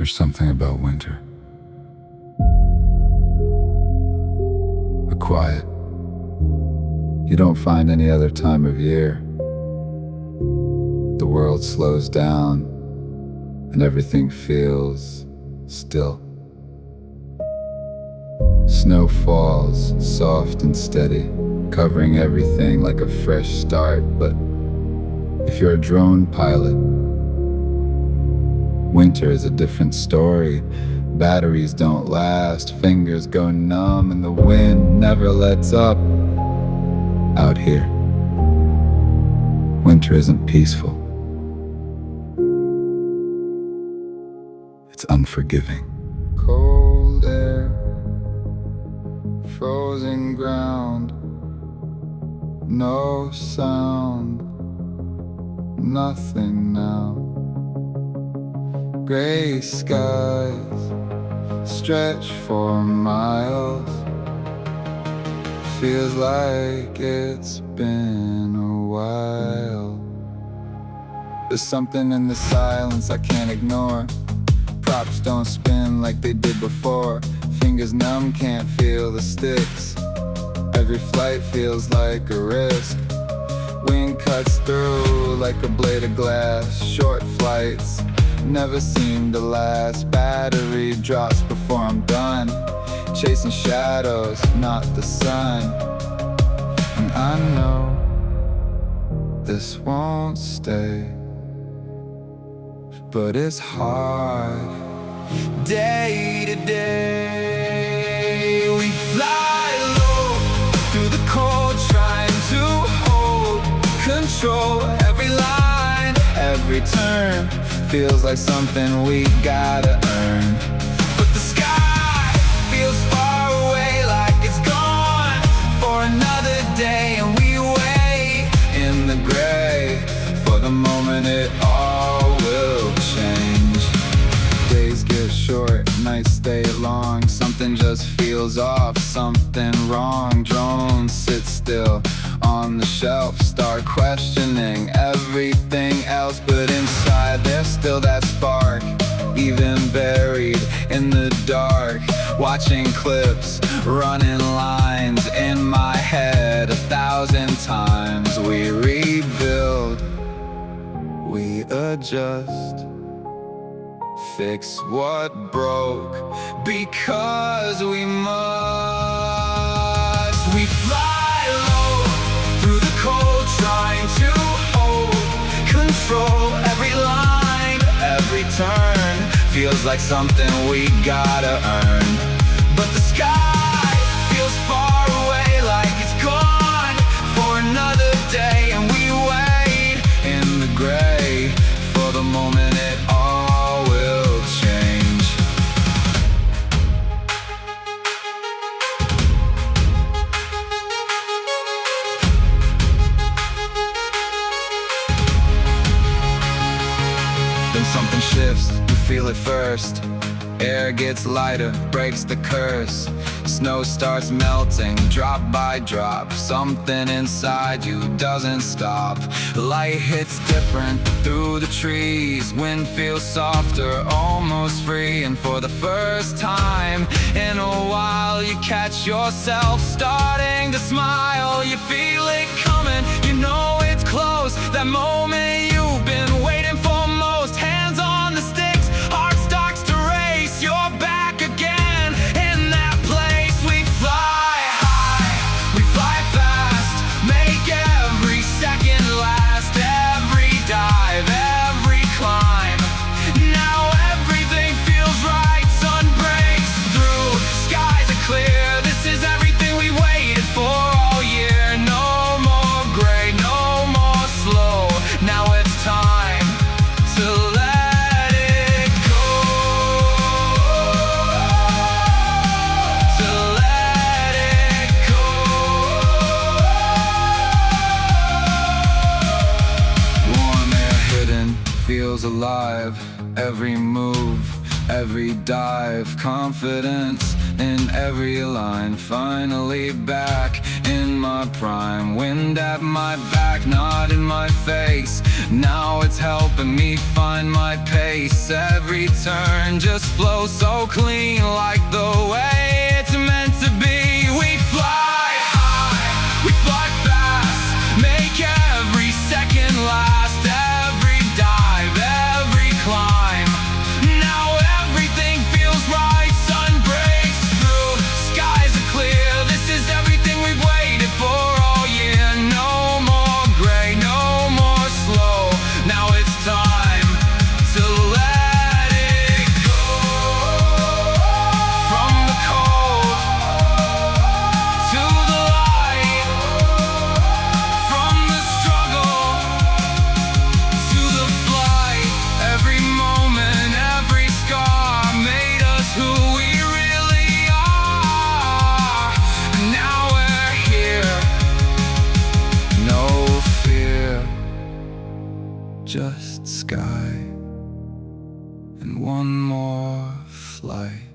There's something about winter. A quiet you don't find any other time of year. The world slows down and everything feels still. Snow falls, soft and steady, covering everything like a fresh start. But if you're a drone pilot, winter is a different story. Batteries don't last, fingers go numb, and the wind never lets up. Out here, winter isn't peaceful. It's unforgiving. Cold air, frozen ground, no sound, nothing now. Gray skies stretch for miles. Feels like it's been a while. There's something in the silence I can't ignore. Props don't spin like they did before. Fingers numb, can't feel the sticks. Every flight feels like a risk. Wind cuts through like a blade of glass. Short flights never seem to last. Battery drops before I'm done. Chasing shadows, not the sun. And I know this won't stay, but it's hard. Day to day, we fly low through the cold, trying to hold control. Every line, every turn feels like something we gotta earn. But the sky feels far away, like it's gone for another day. And we wait in the gray for the moment it all will change. Days get short, nights stay long. Something just feels off, something wrong. Drones sit still on the shelf, start questioning everything else. But inside there's still that spark, even buried in the dark. Watching clips, running lines in my head 1,000 times. We rebuild, we adjust, fix what broke, because we must. We fly low through the cold, trying to hold control. Every line, every turn feels like something we gotta earn. But the sky feels far away, like it's gone for another day. And we wait in the gray for the moment it all will change. Then something shifts, you feel it first. Air gets lighter, breaks the curse. Snow starts melting, drop by drop. Something inside you doesn't stop. Light hits different through the trees. Wind feels softer, almost free. And for the first time in a while, you catch yourself starting to smile. You feel it coming, you know it's close. That moment you've been waiting for most. Hands on the sticks, heart starts to race. You're back again in that place. We fly high, we fly fast, make every second last. Every dive, every climb, now everything feels right. Sun breaks through, skies are clear. This is everything we waited for all year. No more gray, no more slow. Now it's time to let it go. To let it go. Warm air hidden, feels alive. Every move, every dive, confidence in every line. Finally back in my prime, wind at my back, not in my face. Now it's helping me find my pace. Every turn just flows so clean, like the way it's meant to be. We fly high, we fly fast, make every second last. Every dive, every climb, now everything feels right. Sun breaks through, skies are clear. This is everything we've waited for all year. No more gray, no more slow. Now it's time to let it go. From the cold to the light, from the struggle to the flight. Every moment, every scar made us who we really are. Now we're here, no fear, just sky and one more flight.